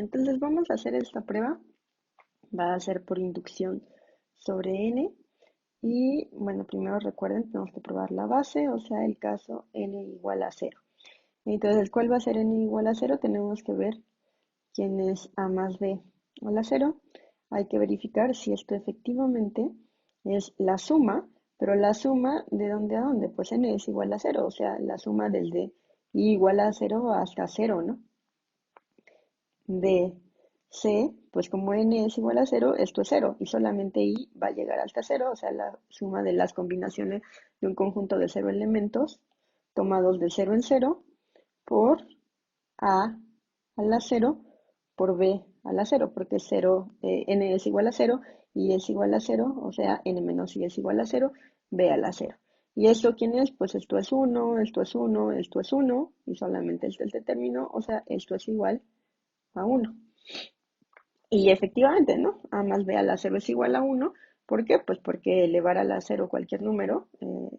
entonces vamos a hacer esta prueba. Va a ser por inducción sobre n. Y bueno, primero recuerden, tenemos que probar la base, o sea, el caso n igual a 0. Entonces, ¿cuál va a ser n igual a 0? Tenemos que ver quién es a más b igual a 0. Hay que verificar si esto efectivamente es la suma, pero la suma ¿de dónde a dónde? Pues n es igual a 0, o sea, la suma desde i igual a 0 hasta 0, ¿no? De C, pues como n es igual a 0, esto es 0 y solamente i va a llegar hasta 0, o sea, la suma de las combinaciones de un conjunto de 0 elementos tomados de 0 en 0 por a la 0 por b a la 0, porque 0, n es igual a 0 y es igual a 0, o sea, n menos i es igual a 0, b a la 0. ¿Y esto quién es? Pues esto es 1, esto es 1, esto es 1, y solamente este es el término, o sea, esto es igual a 1. Y efectivamente, ¿no? A más b a la 0 es igual a 1. ¿Por qué? Pues porque elevar a la 0 cualquier número,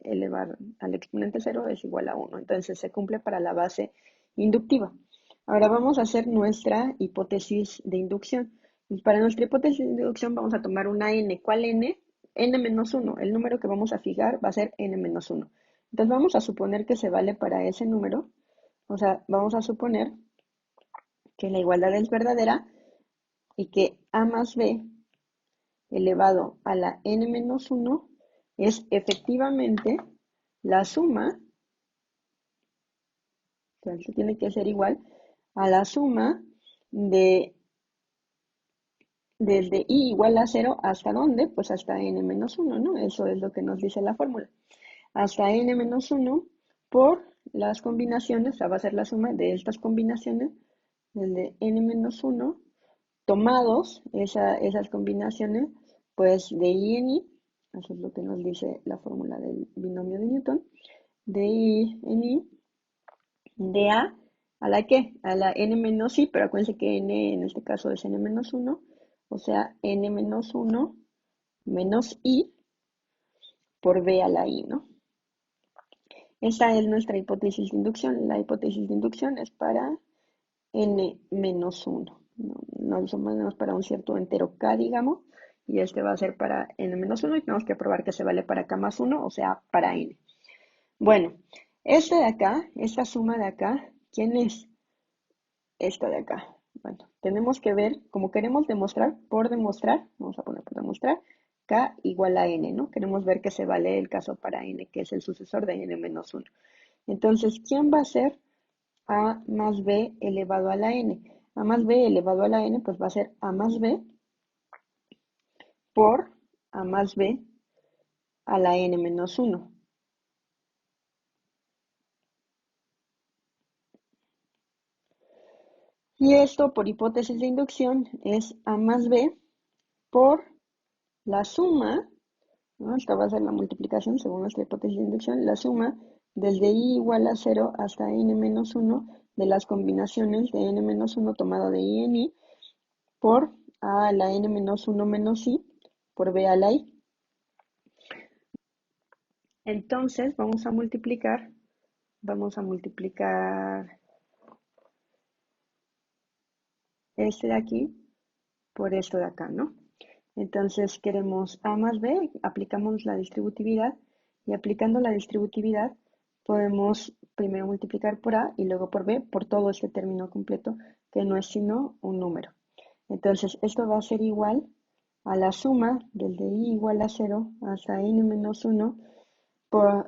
elevar al exponente 0 es igual a 1. Entonces se cumple para la base inductiva. Ahora vamos a hacer nuestra hipótesis de inducción. Y para nuestra hipótesis de inducción vamos a tomar una n. ¿Cuál n? N menos 1. El número que vamos a fijar va a ser n menos 1. Entonces vamos a suponer que se vale para ese número. O sea, vamos a suponer que la igualdad es verdadera y que a más b elevado a la n menos 1 es efectivamente la suma, o sea, esto tiene que ser igual a la suma de desde i igual a 0 hasta dónde, pues hasta n menos 1, ¿no? Eso es lo que nos dice la fórmula. Hasta n menos 1 por las combinaciones, o sea, va a ser la suma de estas combinaciones, desde n menos 1 tomados esas combinaciones, pues de I en I, eso es lo que nos dice la fórmula del binomio de Newton, de I en I, de a la que, a la n menos I, pero acuérdense que n en este caso es n menos 1, o sea, n menos 1 menos I por b a la I, ¿no? Esta es nuestra hipótesis de inducción. La hipótesis de inducción es para n menos 1. No menos para un cierto entero k, digamos, y este va a ser para n menos 1 y tenemos que probar que se vale para k más 1, o sea, para n. Bueno, este de acá, esta suma de acá, ¿quién es? Esta de acá. Bueno, tenemos que ver, como queremos demostrar, por demostrar, vamos a poner por demostrar, k igual a n, ¿no? Queremos ver que se vale el caso para n, que es el sucesor de n menos 1. Entonces, ¿quién va a ser a más b elevado a la n? A más b elevado a la n, pues va a ser a más b por a más b a la n menos 1. Y esto, por hipótesis de inducción, es a más b por la suma, ¿no? Esta va a ser la multiplicación, según nuestra hipótesis de inducción, la suma desde i igual a 0 hasta n menos 1 de las combinaciones de n menos 1 tomado de i en i por a la n menos 1 menos i por b a la i. Entonces vamos a multiplicar este de aquí por esto de acá, ¿no? Entonces queremos a más b, aplicamos la distributividad y aplicando la distributividad podemos primero multiplicar por a y luego por b por todo este término completo que no es sino un número. Entonces esto va a ser igual a la suma del de i igual a 0 hasta n menos 1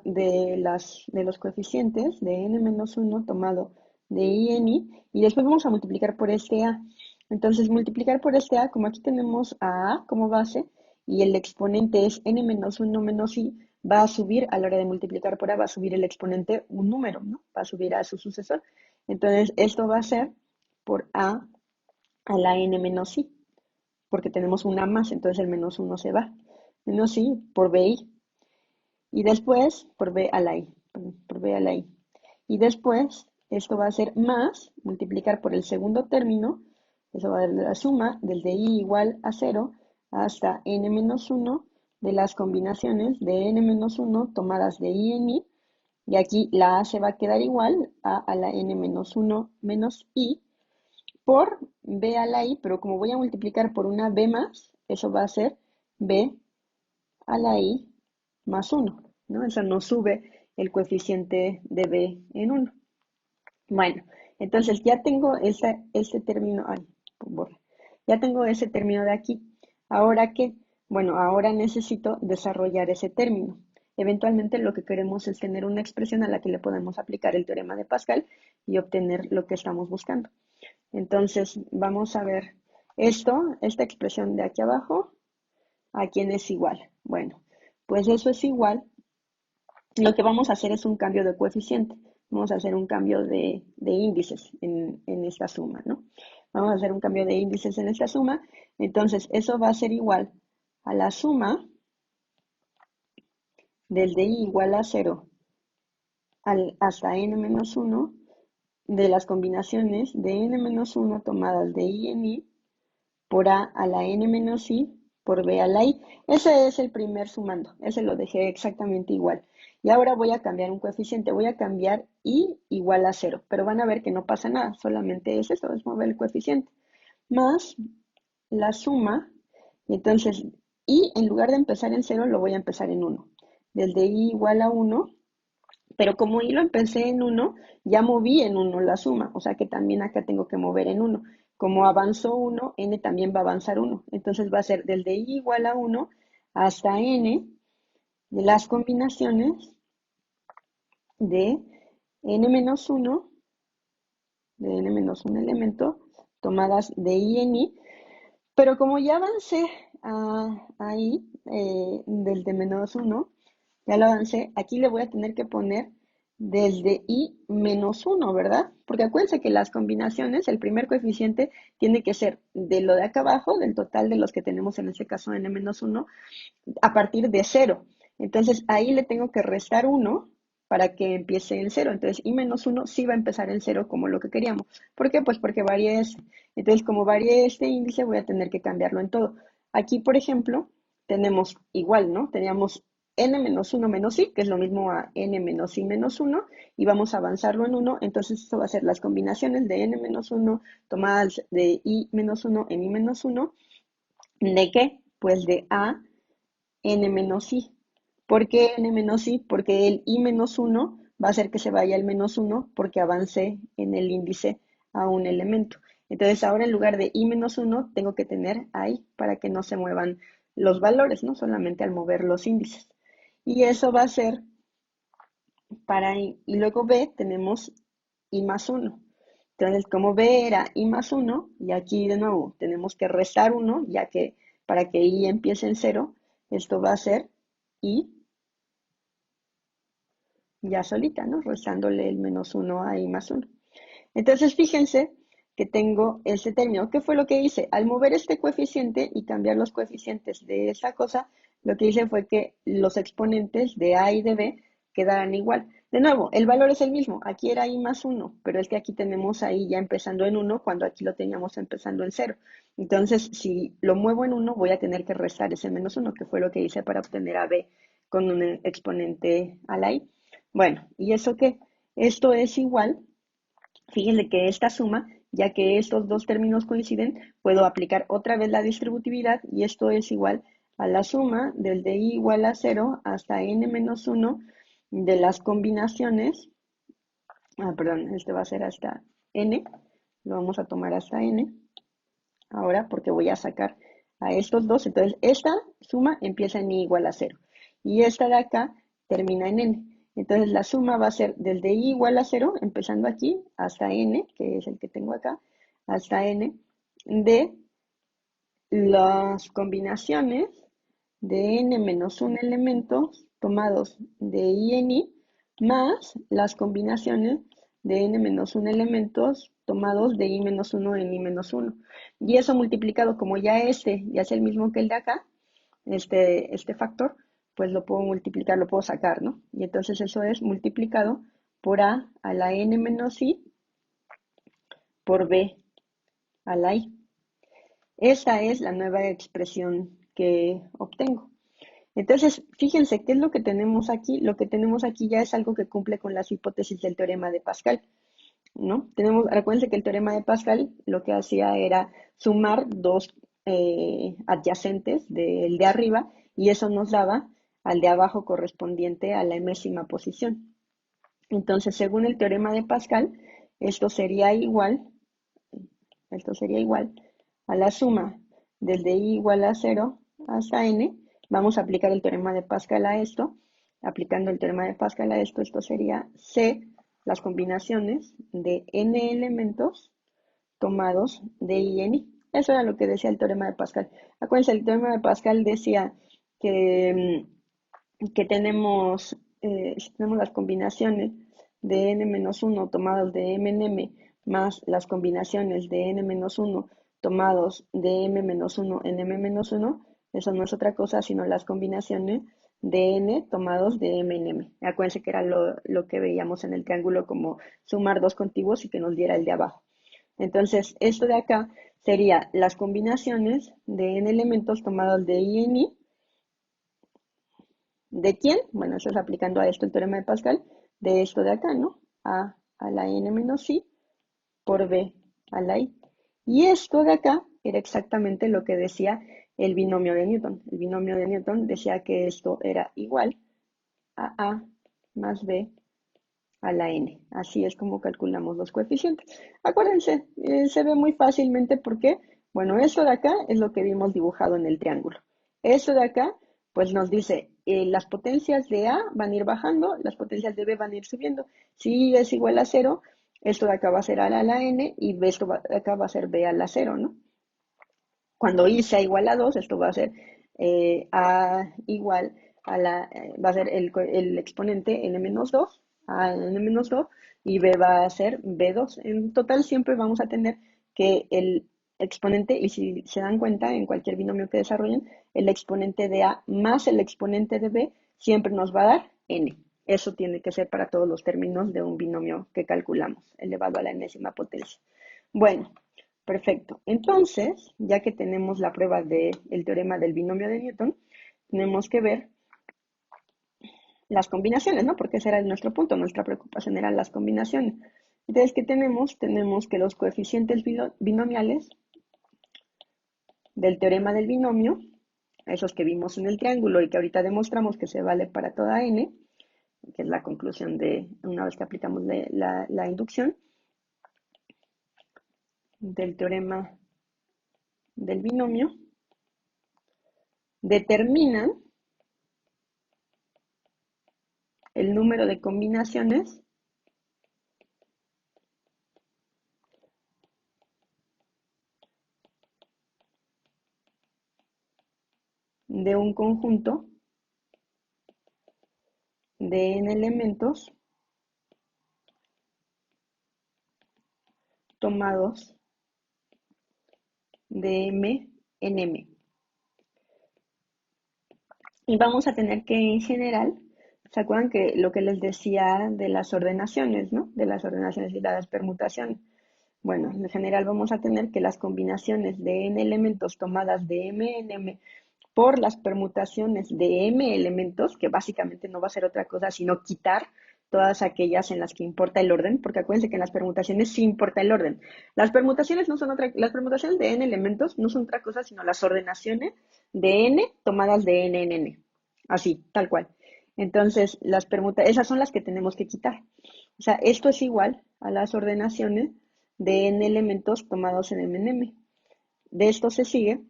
de los coeficientes de n menos 1 tomado de i en i, y después vamos a multiplicar por este a. Entonces, multiplicar por este a, como aquí tenemos a como base, y el exponente es n menos 1 menos i, va a subir a la hora de multiplicar por a, va a subir el exponente un número, ¿no? Va a subir a su sucesor. Entonces, esto va a ser por a la n menos i, porque tenemos una más, entonces el menos 1 se va. Menos i por bi. Y después por b a la i, por b a la i. Y después esto va a ser más, multiplicar por el segundo término, eso va a dar la suma desde i igual a 0 hasta n menos 1 de las combinaciones de n menos 1 tomadas de i en i, y aquí la a se va a quedar igual a la n menos 1 menos i por b a la i, pero como voy a multiplicar por una b más, eso va a ser b a la i más 1, ¿no? Eso nos sube el coeficiente de b en 1. Bueno, entonces ya tengo ese término, ay, borra. Ya tengo ese término de aquí. ¿Ahora qué? Bueno, ahora necesito desarrollar ese término. Eventualmente lo que queremos es tener una expresión a la que le podemos aplicar el teorema de Pascal y obtener lo que estamos buscando. Entonces, vamos a ver esta expresión de aquí abajo, ¿a quién es igual? Bueno, pues eso es igual. Lo que vamos a hacer es un cambio de coeficiente. Vamos a hacer un cambio de índices en esta suma, ¿no? Vamos a hacer un cambio de índices en esta suma. Entonces, eso va a ser igual a la suma del de i igual a 0 hasta n menos 1 de las combinaciones de n menos 1 tomadas de i en i por a la n menos i por b a la i. Ese es el primer sumando, ese lo dejé exactamente igual. Y ahora voy a cambiar un coeficiente, voy a cambiar i igual a 0, pero van a ver que no pasa nada, solamente es eso, es mover el coeficiente. Más la suma, y entonces i en lugar de empezar en 0 lo voy a empezar en 1. Desde i igual a 1, pero como y lo empecé en 1, ya moví en 1 la suma, o sea que también acá tengo que mover en 1. Como avanzó 1, n también va a avanzar 1. Entonces va a ser desde i igual a 1 hasta n de las combinaciones de n menos 1, de n menos 1 elemento, tomadas de i en i. Pero como ya avancé ahí, desde menos 1, ya lo avancé, aquí le voy a tener que poner desde i menos 1, ¿verdad? Porque acuérdense que las combinaciones, el primer coeficiente tiene que ser de lo de acá abajo, del total de los que tenemos en este caso n menos 1, a partir de 0. Entonces ahí le tengo que restar 1 para que empiece en 0. Entonces i menos 1 sí va a empezar en 0 como lo que queríamos. ¿Por qué? Pues porque varía este. Entonces como varía este índice voy a tener que cambiarlo en todo. Aquí, por ejemplo, tenemos igual, ¿no? Teníamos n menos 1 menos i, que es lo mismo a n menos i menos 1, y vamos a avanzarlo en 1. Entonces esto va a ser las combinaciones de n menos 1 tomadas de i menos 1 en i menos 1. ¿De qué? Pues de a n menos i. ¿Por qué n menos i? Porque el i menos 1 va a hacer que se vaya el menos 1 porque avance en el índice a un elemento. Entonces ahora en lugar de i menos 1 tengo que tener i para que no se muevan los valores, ¿no? Solamente al mover los índices. Y eso va a ser para i. Y luego b tenemos i más 1. Entonces, como b era i más 1, y aquí de nuevo tenemos que restar 1, ya que para que i empiece en 0, esto va a ser i ya solita, ¿no? Restándole el menos 1 a i más 1. Entonces, fíjense que tengo ese término. ¿Qué fue lo que hice? Al mover este coeficiente y cambiar los coeficientes de esa cosa, lo que hice fue que los exponentes de a y de b quedaran igual. De nuevo, el valor es el mismo. Aquí era i más 1, pero es que aquí tenemos ahí ya empezando en 1 cuando aquí lo teníamos empezando en 0. Entonces, si lo muevo en 1, voy a tener que restar ese menos 1, que fue lo que hice para obtener a b con un exponente a la i. Bueno, ¿y eso qué? Esto es igual. Fíjense que esta suma, ya que estos dos términos coinciden, puedo aplicar otra vez la distributividad y esto es igual a la suma desde i igual a 0 hasta n menos 1 de las combinaciones. Perdón, este va a ser hasta n. Lo vamos a tomar hasta n. Ahora porque voy a sacar a estos dos. Entonces esta suma empieza en i igual a 0 y esta de acá termina en n. Entonces la suma va a ser desde i igual a 0, empezando aquí, hasta n, que es el que tengo acá, hasta n, de las combinaciones de n menos 1 elementos tomados de i en i, más las combinaciones de n menos 1 elementos tomados de i menos 1 en i menos 1. Y eso multiplicado, como ya este ya es el mismo que el de acá, este factor, pues lo puedo multiplicar, lo puedo sacar, ¿no? Y entonces eso es multiplicado por a la n menos i por b a la i. Esa es la nueva expresión que obtengo. Entonces, fíjense, ¿qué es lo que tenemos aquí? Lo que tenemos aquí ya es algo que cumple con las hipótesis del teorema de Pascal. ¿no? Acuérdense que el teorema de Pascal lo que hacía era sumar dos adyacentes del de arriba y eso nos daba al de abajo correspondiente a la enésima posición. Entonces, según el teorema de Pascal, esto sería igual, esto sería igual a la suma desde i igual a 0 hasta n. Vamos a aplicar el teorema de Pascal a esto. Aplicando el teorema de Pascal a esto sería C, las combinaciones de n elementos tomados de i en i. Eso era lo que decía el teorema de Pascal. Acuérdense, el teorema de Pascal decía que, que tenemos las combinaciones de n-1 tomados de m más las combinaciones de n-1 tomados de m-1 en m-1, eso no es otra cosa sino las combinaciones de n tomados de m en m. Acuérdense que era lo que veíamos en el triángulo como sumar dos contiguos y que nos diera el de abajo. Entonces, esto de acá sería las combinaciones de n elementos tomados de i en i. ¿De quién? Bueno, eso es aplicando a esto el teorema de Pascal, de esto de acá, ¿no? A la n menos i por b a la i. Y esto de acá era exactamente lo que decía el binomio de Newton. El binomio de Newton decía que esto era igual a más b a la n. Así es como calculamos los coeficientes. Acuérdense, se ve muy fácilmente porque, bueno, eso de acá es lo que vimos dibujado en el triángulo. Eso de acá, pues nos dice, las potencias de A van a ir bajando, las potencias de B van a ir subiendo. Si I es igual a 0, esto de acá va a ser A a la n y esto de acá va a ser B a la 0, ¿no? Cuando I sea igual a 2, esto va a ser A igual a va a ser el exponente n-2, A n-2, y B va a ser B2. En total siempre vamos a tener que el exponente, y si se dan cuenta en cualquier binomio que desarrollen, el exponente de A más el exponente de B siempre nos va a dar n. Eso tiene que ser para todos los términos de un binomio que calculamos, elevado a la enésima potencia. Bueno, perfecto. Entonces, ya que tenemos la prueba del teorema del binomio de Newton, tenemos que ver las combinaciones, ¿no? Porque ese era nuestro punto, nuestra preocupación eran las combinaciones. Entonces, ¿qué tenemos? Tenemos que los coeficientes binomiales del teorema del binomio, esos que vimos en el triángulo y que ahorita demostramos que se vale para toda n, que es la conclusión de una vez que aplicamos la inducción del teorema del binomio, determinan el número de combinaciones de un conjunto de n elementos tomados de m en m. Y vamos a tener que, en general, ¿se acuerdan que lo que les decía de las ordenaciones, ¿no? De las ordenaciones y las permutaciones. Bueno, en general vamos a tener que las combinaciones de n elementos tomadas de m en m por las permutaciones de m elementos, que básicamente no va a ser otra cosa sino quitar todas aquellas en las que importa el orden, porque acuérdense que en las permutaciones sí importa el orden. Las permutaciones las permutaciones de n elementos no son otra cosa sino las ordenaciones de n tomadas de n en n. Así, tal cual. Entonces, esas son las que tenemos que quitar. O sea, esto es igual a las ordenaciones de n elementos tomados en m en m. De esto se sigue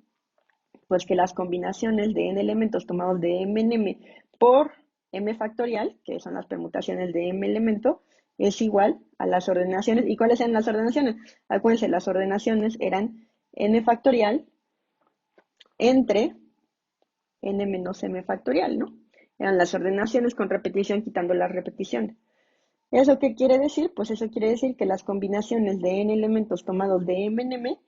pues que las combinaciones de n elementos tomados de m en m por m factorial, que son las permutaciones de m elemento, es igual a las ordenaciones. ¿Y cuáles eran las ordenaciones? Acuérdense, las ordenaciones eran n factorial entre n menos m factorial, ¿no? Eran las ordenaciones con repetición quitando las repeticiones. ¿Eso qué quiere decir? Pues eso quiere decir que las combinaciones de n elementos tomados de m en m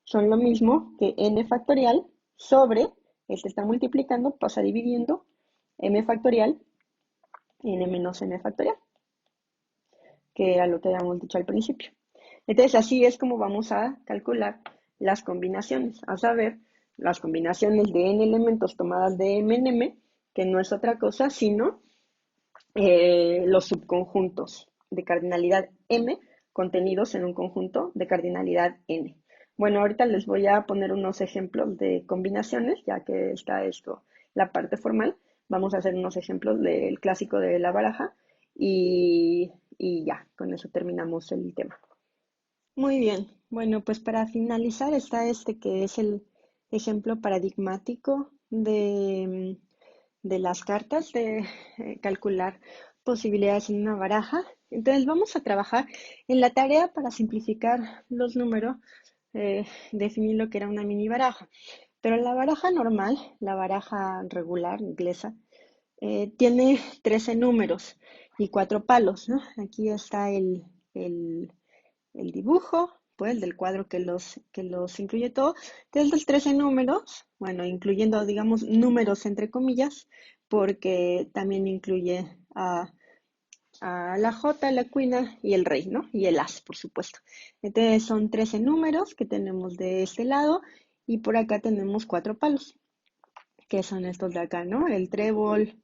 son lo mismo que n factorial sobre, este está multiplicando, pasa dividiendo, m factorial n menos m factorial, que era lo que habíamos dicho al principio. Entonces, así es como vamos a calcular las combinaciones, a saber, las combinaciones de n elementos tomadas de m en m, que no es otra cosa sino los subconjuntos de cardinalidad m contenidos en un conjunto de cardinalidad n. Bueno, ahorita les voy a poner unos ejemplos de combinaciones, ya que está esto, la parte formal. Vamos a hacer unos ejemplos del clásico de la baraja y ya, con eso terminamos el tema. Muy bien, bueno, pues para finalizar está este que es el ejemplo paradigmático de las cartas, de calcular posibilidades en una baraja. Entonces vamos a trabajar en la tarea para simplificar los números, definir lo que era una mini baraja. Pero la baraja normal, la baraja regular inglesa, tiene 13 números y 4 palos, ¿no? Aquí está el dibujo, pues, del cuadro que los incluye todo. Entonces, los 13 números, bueno, incluyendo, digamos, números entre comillas, porque también incluye a la J, la cuina y el rey, ¿no? Y el as, por supuesto. Entonces, son 13 números que tenemos de este lado y por acá tenemos 4 palos, que son estos de acá, ¿no? El trébol,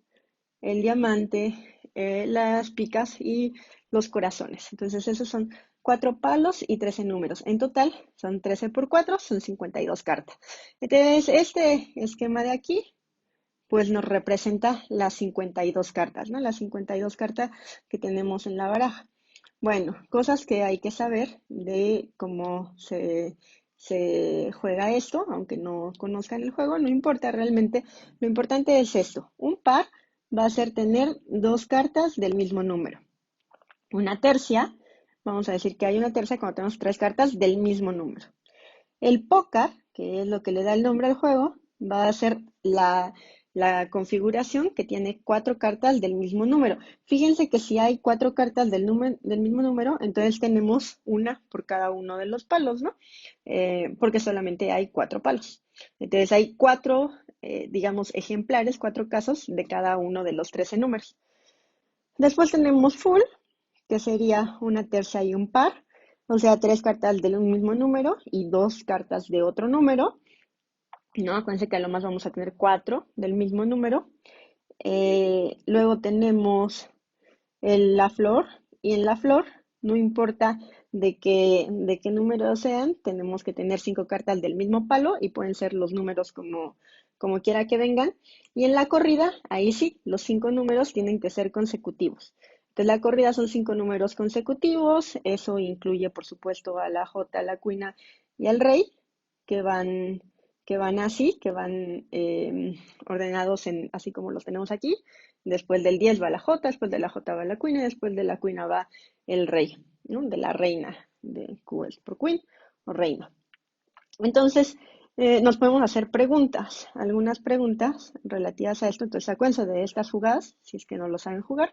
el diamante, las picas y los corazones. Entonces esos son 4 palos y 13 números. En total son 13 por 4, son 52 cartas. Entonces este esquema de aquí pues nos representa las 52 cartas, ¿no? Las 52 cartas que tenemos en la baraja. Bueno, cosas que hay que saber de cómo se juega esto, aunque no conozcan el juego, no importa realmente. Lo importante es esto. Un par va a ser tener dos cartas del mismo número. Una tercia, vamos a decir que hay una tercia cuando tenemos tres cartas del mismo número. El póker, que es lo que le da el nombre al juego, va a ser la configuración que tiene cuatro cartas del mismo número. Fíjense que si hay cuatro cartas del mismo número, entonces tenemos una por cada uno de los palos, ¿no? Porque solamente hay cuatro palos. Entonces hay cuatro, digamos, ejemplares, cuatro casos de cada uno de los 13 números. Después tenemos full, que sería una tercia y un par, o sea, tres cartas del mismo número y dos cartas de otro número, ¿no? Acuérdense que a lo más vamos a tener cuatro del mismo número. Luego tenemos la flor, y en la flor, no importa de qué número sean, tenemos que tener cinco cartas del mismo palo y pueden ser los números como quiera que vengan. Y en la corrida, ahí sí, los cinco números tienen que ser consecutivos. Entonces la corrida son cinco números consecutivos, eso incluye por supuesto a la J, a la cuina y al rey, que van, que van así, que van ordenados así como los tenemos aquí. Después del 10 va la J, después de la J va la cuina y después de la cuina va el rey, ¿no? De la reina, de Q es por queen o reina. Entonces, nos podemos hacer preguntas, algunas preguntas relativas a esto. Entonces, acuérdense de estas jugadas, si es que no lo saben jugar.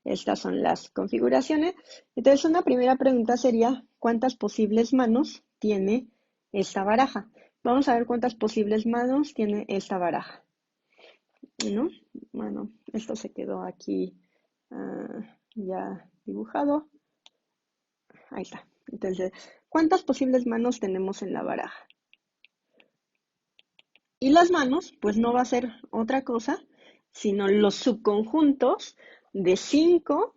Estas son las configuraciones. Entonces, una primera pregunta sería, ¿cuántas posibles manos tiene esta baraja? Vamos a ver cuántas posibles manos tiene esta baraja, ¿no? Bueno, esto se quedó aquí ya dibujado. Ahí está. Entonces, ¿cuántas posibles manos tenemos en la baraja? Y las manos, pues no va a ser otra cosa, sino los subconjuntos de 5,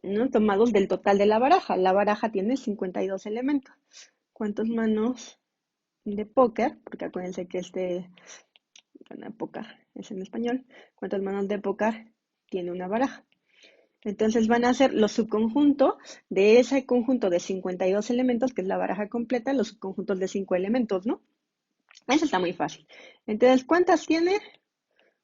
¿no? Tomados del total de la baraja. La baraja tiene 52 elementos. ¿Cuántas manos de póker? Porque acuérdense que bueno, póker es en español. ¿Cuántas manos de póker tiene una baraja? Entonces van a ser los subconjuntos de ese conjunto de 52 elementos, que es la baraja completa, los subconjuntos de 5 elementos, ¿no? Eso está muy fácil. Entonces, ¿cuántas tiene?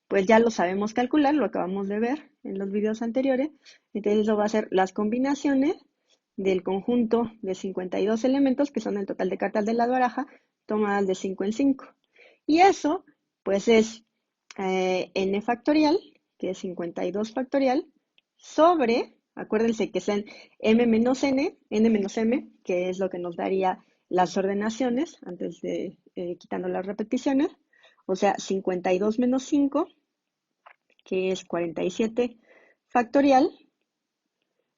Pues ya lo sabemos calcular, lo acabamos de ver en los videos anteriores. Entonces, eso va a ser las combinaciones del conjunto de 52 elementos, que son el total de cartas de la baraja, tomadas de 5 en 5. Y eso, pues es n factorial, que es 52 factorial, sobre, acuérdense que sean m menos n menos m, que es lo que nos daría las ordenaciones, antes de quitando las repeticiones, o sea, 52 menos 5, que es 47 factorial,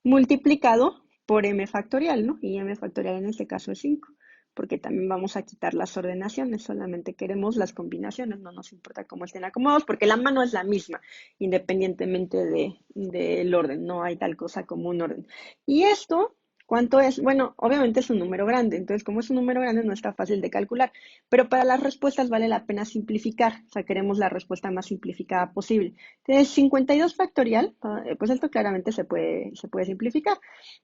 multiplicado por m factorial, ¿no? Y m factorial en este caso es 5, porque también vamos a quitar las ordenaciones, solamente queremos las combinaciones, no nos importa cómo estén acomodados, porque la mano es la misma, independientemente del orden, no hay tal cosa como un orden. Y esto, ¿Cuánto es? Bueno, obviamente es un número grande, entonces como es un número grande no está fácil de calcular, pero para las respuestas vale la pena simplificar, o sea, queremos la respuesta más simplificada posible. Entonces, 52 factorial, pues esto claramente se puede simplificar,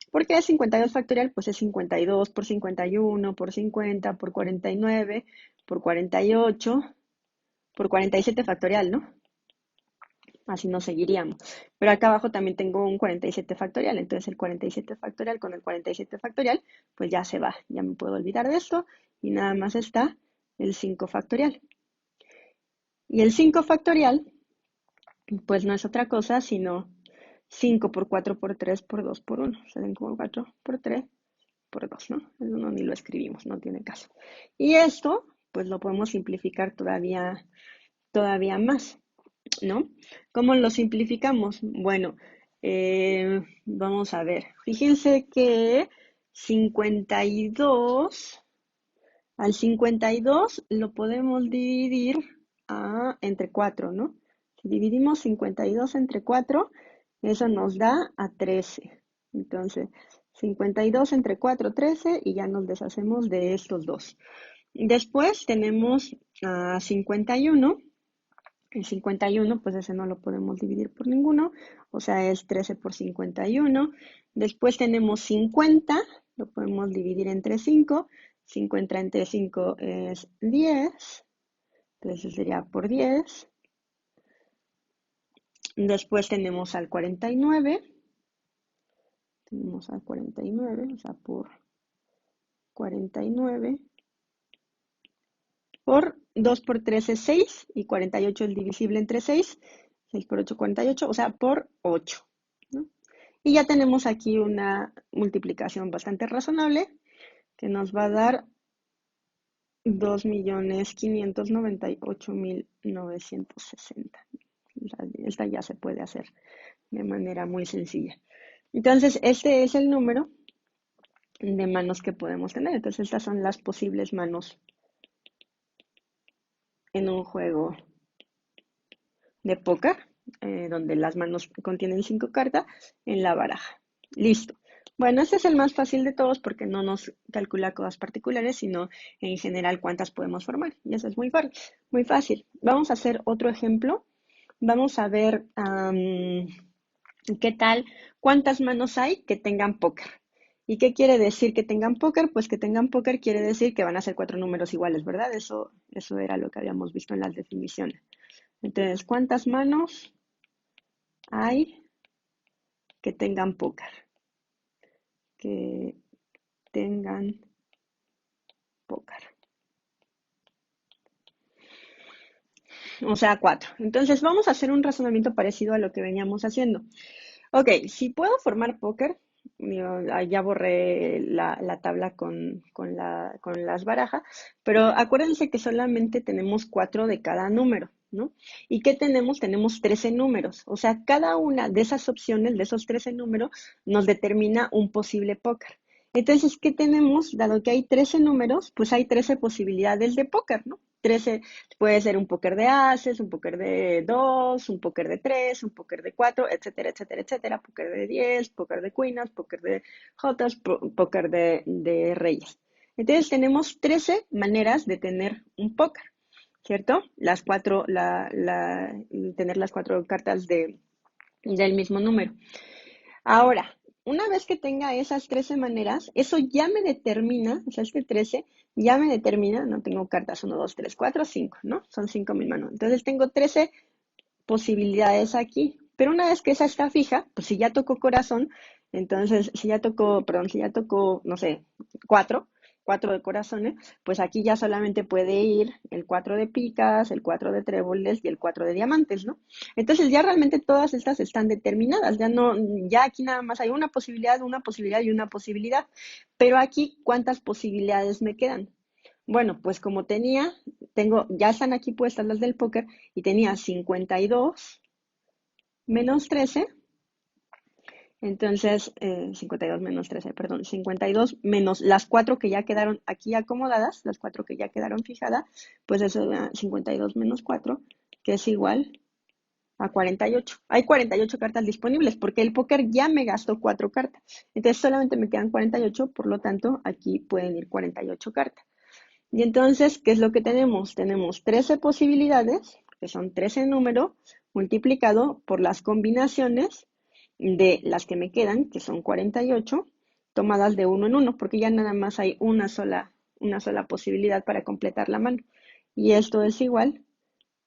porque es 52 factorial, pues es 52 por 51, por 50, por 49, por 48, por 47 factorial, ¿no? Así nos seguiríamos. Pero acá abajo también tengo un 47 factorial, entonces el 47 factorial con el 47 factorial, pues ya se va, ya me puedo olvidar de esto y nada más está el 5 factorial. Y el 5 factorial, pues no es otra cosa sino 5 por 4 por 3 por 2 por 1. Salen como 4 por 3 por 2, ¿no? El 1 ni lo escribimos, no tiene caso. Y esto, pues lo podemos simplificar todavía más. ¿No? ¿Cómo lo simplificamos? Bueno, vamos a ver. Fíjense que 52, al 52 lo podemos dividir entre 4, ¿no? Si dividimos 52 entre 4, eso nos da a 13. Entonces, 52 entre 4, 13, y ya nos deshacemos de estos dos. Después tenemos a 51. El 51, pues ese no lo podemos dividir por ninguno, o sea, es 13 por 51. Después tenemos 50, lo podemos dividir entre 5. 50 entre 5 es 10, entonces sería por 10. Después tenemos al 49, o sea, por 49. Por 2 por 3 es 6 y 48 es divisible entre 6. 6 por 8, 48, o sea, por 8, ¿no? Y ya tenemos aquí una multiplicación bastante razonable que nos va a dar 2.598.960. Esta ya se puede hacer de manera muy sencilla. Entonces, este es el número de manos que podemos tener. Entonces, estas son las posibles manos en un juego de póker, donde las manos contienen 5 cartas en la baraja. Listo. Bueno, este es el más fácil de todos porque no nos calcula cosas particulares, sino en general cuántas podemos formar. Y eso es muy fácil. Muy fácil. Vamos a hacer otro ejemplo. Vamos a ver qué tal, cuántas manos hay que tengan póker. ¿Y qué quiere decir que tengan póker? Pues que tengan póker quiere decir que van a ser 4 números iguales, ¿verdad? Eso era lo que habíamos visto en las definiciones. Entonces, ¿cuántas manos hay que tengan póker? Que tengan póker. O sea, 4. Entonces, vamos a hacer un razonamiento parecido a lo que veníamos haciendo. Ok, si puedo formar póker, ya borré la tabla con las barajas, pero acuérdense que solamente tenemos 4 de cada número, ¿no? ¿Y qué tenemos? Tenemos 13 números, o sea, cada una de esas opciones, de esos 13 números, nos determina un posible póker. Entonces, ¿qué tenemos? Dado que hay 13 números, pues hay 13 posibilidades de póker, ¿no? 13 puede ser un póker de ases, un póker de 2, un póker de 3, un póker de 4, etcétera, etcétera, etcétera. Póker de 10, póker de queens, póker de jotas, póker de reyes. Entonces tenemos 13 maneras de tener un póker, ¿cierto? Tener las 4 cartas del mismo número. Ahora, una vez que tenga esas 13 maneras, eso ya me determina, o sea, este 13 ya me determina, no tengo cartas 1, 2, 3, 4, 5, ¿no? Son 5 mis manos. Entonces tengo 13 posibilidades aquí. Pero una vez que esa está fija, pues si ya tocó corazón, entonces si ya tocó, no sé, 4, 4 de corazones, pues aquí ya solamente puede ir el 4 de picas, el 4 de tréboles y el 4 de diamantes, ¿no? Entonces ya realmente todas estas están determinadas, ya no, ya aquí nada más hay una posibilidad y una posibilidad. Pero aquí, ¿cuántas posibilidades me quedan? Bueno, pues como ya están aquí puestas las del póker y tenía 52 menos 13, entonces 52 menos 13, perdón, 52 menos las 4 que ya quedaron aquí acomodadas, las 4 que ya quedaron fijadas, pues eso da 52 menos 4, que es igual a 48. Hay 48 cartas disponibles porque el póker ya me gastó 4 cartas. Entonces solamente me quedan 48, por lo tanto aquí pueden ir 48 cartas. Y entonces, ¿qué es lo que tenemos? Tenemos 13 posibilidades, que son 13 números, multiplicado por las combinaciones de las que me quedan, que son 48, tomadas de uno en uno, porque ya nada más hay una sola posibilidad para completar la mano. Y esto es igual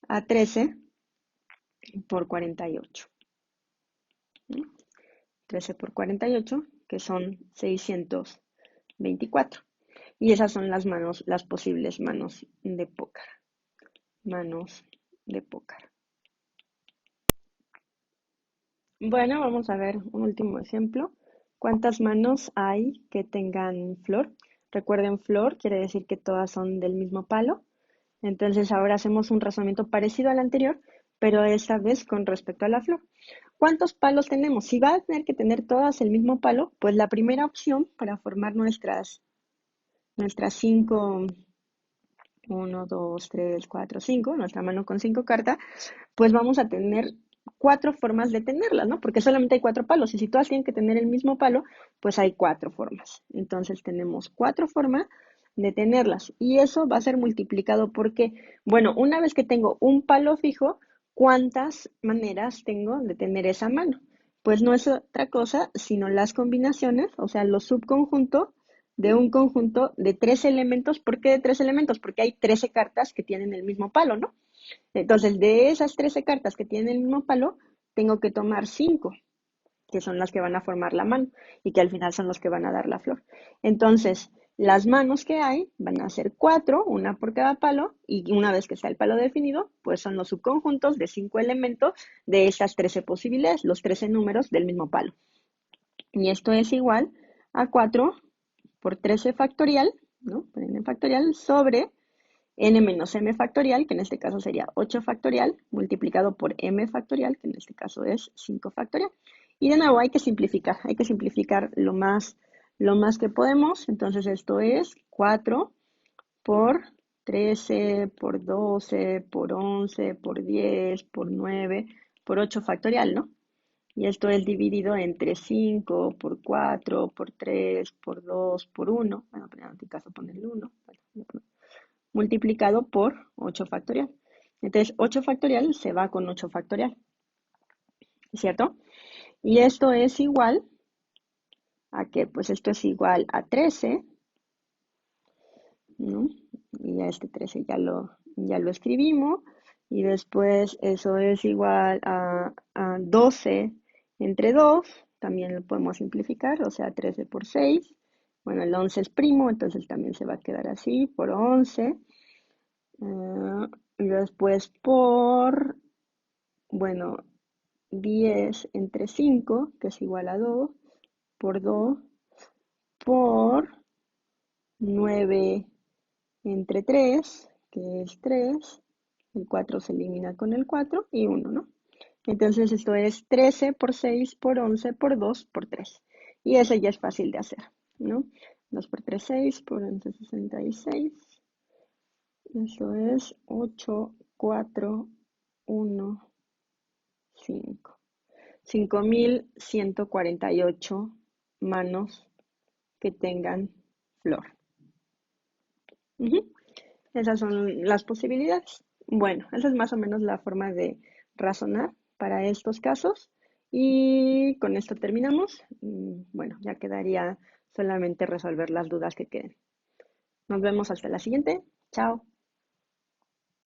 a 13 por 48. ¿No? 13 por 48, que son 624. Y esas son las posibles manos de póker. Manos de póker. Bueno, vamos a ver un último ejemplo. ¿Cuántas manos hay que tengan flor? Recuerden, flor quiere decir que todas son del mismo palo. Entonces ahora hacemos un razonamiento parecido al anterior, pero esta vez con respecto a la flor. ¿Cuántos palos tenemos? Si va a tener que tener todas el mismo palo, pues la primera opción para formar nuestras 5, 1, 2, 3, 4, 5, nuestra mano con 5 cartas, pues vamos a tener 4 formas de tenerlas, ¿no? Porque solamente hay 4 palos y si todas tienen que tener el mismo palo, pues hay 4 formas. Entonces tenemos 4 formas de tenerlas y eso va a ser multiplicado porque, bueno, una vez que tengo un palo fijo, ¿cuántas maneras tengo de tener esa mano? Pues no es otra cosa sino las combinaciones, o sea, los subconjuntos de un conjunto de 3 elementos. ¿Por qué de 3 elementos? Porque hay 13 cartas que tienen el mismo palo, ¿no? Entonces, de esas 13 cartas que tienen el mismo palo, tengo que tomar 5, que son las que van a formar la mano y que al final son los que van a dar la flor. Entonces, las manos que hay van a ser 4, una por cada palo, y una vez que está el palo definido, pues son los subconjuntos de 5 elementos de esas 13 posibilidades, los 13 números del mismo palo. Y esto es igual a 4 por 13 factorial, ¿no? Por n factorial sobre n menos m factorial, que en este caso sería 8 factorial, multiplicado por m factorial, que en este caso es 5 factorial. Y de nuevo hay que simplificar lo más que podemos. Entonces esto es 4 por 13, por 12, por 11, por 10, por 9, por 8 factorial, ¿no? Y esto es dividido entre 5 por 4, por 3, por 2, por 1. Bueno, pero en este caso poner el 1. Multiplicado por 8 factorial. Entonces, 8 factorial se va con 8 factorial, ¿cierto? Y esto es igual a que, pues esto es igual a 13, ¿no? Y a este 13 ya lo escribimos. Y después eso es igual a 12 entre 2, también lo podemos simplificar, o sea, 13 por 6. Bueno, el 11 es primo, entonces también se va a quedar así, por 11. Y después por, bueno, 10 entre 5, que es igual a 2, por 2, por 9 entre 3, que es 3, el 4 se elimina con el 4 y 1, ¿no? Entonces esto es 13 por 6 por 11 por 2 por 3. Y eso ya es fácil de hacer, ¿no? 2 por 3, 6, por 11, 66. Eso es 8, 4, 1, 5. 5148 manos que tengan flor. Ujú. Esas son las posibilidades. Bueno, esa es más o menos la forma de razonar para estos casos. Y con esto terminamos. Bueno, ya quedaría solamente resolver las dudas que queden. Nos vemos hasta la siguiente. Chao.